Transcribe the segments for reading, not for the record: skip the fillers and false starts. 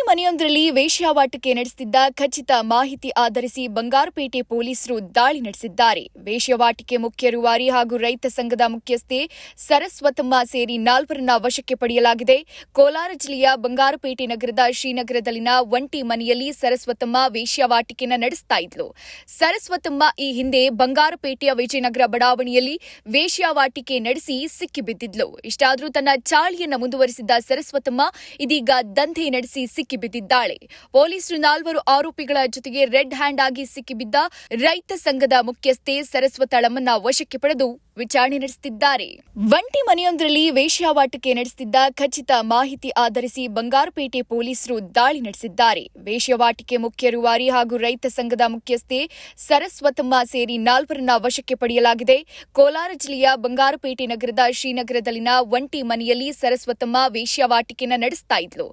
ಮನೆಯೊಂದರಲ್ಲಿ ವೇಶ್ಯಾವಾಟಿಕೆ ನಡೆಸುತ್ತಿದ್ದ ಖಚಿತ ಮಾಹಿತಿ ಆಧರಿಸಿ ಬಂಗಾರಪೇಟೆ ಪೊಲೀಸರು ದಾಳಿ ನಡೆಸಿದ್ದಾರೆ. ವೇಶ್ಯಾವಾಟಿಕೆ ಮುಖ್ಯ ರೂವಾರಿ ಹಾಗೂ ರೈತ ಸಂಘದ ಮುಖ್ಯಸ್ಥೆ ಸರಸ್ವತಮ್ಮ ಸೇರಿ 4ರನ್ನ ವಶಕ್ಕೆ ಪಡೆಯಲಾಗಿದೆ. ಕೋಲಾರ ಜಿಲ್ಲೆಯ ಬಂಗಾರಪೇಟೆ ನಗರದ ಶ್ರೀನಗರದಲ್ಲಿನ ಒಂಟಿ ಮನೆಯಲ್ಲಿ ಸರಸ್ವತಮ್ಮ ವೇಶ್ಯಾವಾಟಿಕೆಯನ್ನು ನಡೆಸ್ತಾ ಇದ್ಲು. ಸರಸ್ವತಮ್ಮ ಈ ಹಿಂದೆ ಬಂಗಾರಪೇಟೆಯ ವಿಜಯನಗರ ಬಡಾವಣೆಯಲ್ಲಿ ವೇಶ್ಯಾವಾಟಿಕೆ ನಡೆಸಿ ಸಿಕ್ಕಿಬಿದ್ದಿದ್ಲು. ಇಷ್ಟಾದರೂ ತನ್ನ ಚಾಳಿಯನ್ನು ಮುಂದುವರಿಸಿದ್ದ ಸರಸ್ವತಮ್ಮ ಇದೀಗ ದಂಧೆ ನಡೆಸಿ ಸಿಕ್ಕಿಬಿದ್ದಿದ್ದಾಳೆ. ಪೊಲೀಸರು 4 ಆರೋಪಿಗಳ ಜೊತೆಗೆ ರೆಡ್ ಹ್ಯಾಂಡ್ ಆಗಿ ಸಿಕ್ಕಿಬಿದ್ದ ರೈತ ಸಂಘದ ಮುಖ್ಯಸ್ಥೆ ಸರಸ್ವತಳಮ್ಮನ್ನ ವಶಕ್ಕೆ ಪಡೆದು ವಿಚಾರಣೆ ನಡೆಸುತ್ತಿದ್ದಾರೆ. ಒಂಟಿ ಮನೆಯೊಂದರಲ್ಲಿ ವೇಶ್ಯಾವಾಟಿಕೆ ನಡೆಸುತ್ತಿದ್ದ ಖಚಿತ ಮಾಹಿತಿ ಆಧರಿಸಿ ಬಂಗಾರಪೇಟೆ ಪೊಲೀಸರು ದಾಳಿ ನಡೆಸಿದ್ದಾರೆ. ವೇಶ್ಯಾವಾಟಿಕೆ ಮುಖ್ಯ ರೂವಾರಿ ಹಾಗೂ ರೈತ ಸಂಘದ ಮುಖ್ಯಸ್ಥೆ ಸರಸ್ವತಮ್ಮ ಸೇರಿ 4ರನ್ನ ವಶಕ್ಕೆ ಪಡೆಯಲಾಗಿದೆ. ಕೋಲಾರ ಜಿಲ್ಲೆಯ ಬಂಗಾರಪೇಟೆ ನಗರದ ಶ್ರೀನಗರದಲ್ಲಿನ ಒಂಟಿ ಮನೆಯಲ್ಲಿ ಸರಸ್ವತಮ್ಮ ವೇಶ್ಯಾವಾಟಿಕೆಯನ್ನು ನಡೆಸ್ತಾ ಇದ್ಲು.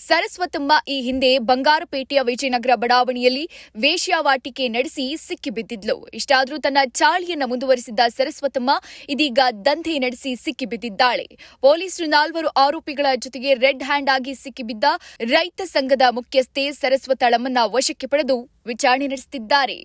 ಸರಸ್ವತಮ್ಮ ಈ ಹಿಂದೆ ಬಂಗಾರಪೇಟೆಯ ವಿಜಯನಗರ ಬಡಾವಣೆಯಲ್ಲಿ ವೇಶ್ಯಾವಾಟಿಕೆ ನಡೆಸಿ ಸಿಕ್ಕಿಬಿದ್ದಿದ್ಲು. ಇಷ್ಟಾದರೂ ತನ್ನ ಚಾಳಿಯನ್ನು ಮುಂದುವರಿಸಿದ್ದ ಸರಸ್ವತಮ್ಮ ಇದೀಗ ದಂಧೆ ನಡೆಸಿ ಸಿಕ್ಕಿಬಿದ್ದಿದ್ದಾಳೆ. ಪೊಲೀಸರು 4 ಆರೋಪಿಗಳ ಜೊತೆಗೆ ರೆಡ್ ಹ್ಯಾಂಡ್ ಆಗಿ ಸಿಕ್ಕಿಬಿದ್ದ ರೈತ ಸಂಘದ ಮುಖ್ಯಸ್ಥೆ ಸರಸ್ವತಳಮ್ಮನ್ನ ವಶಕ್ಕೆ ಪಡೆದು ವಿಚಾರಣೆ ನಡೆಸುತ್ತಿದ್ದಾರೆ.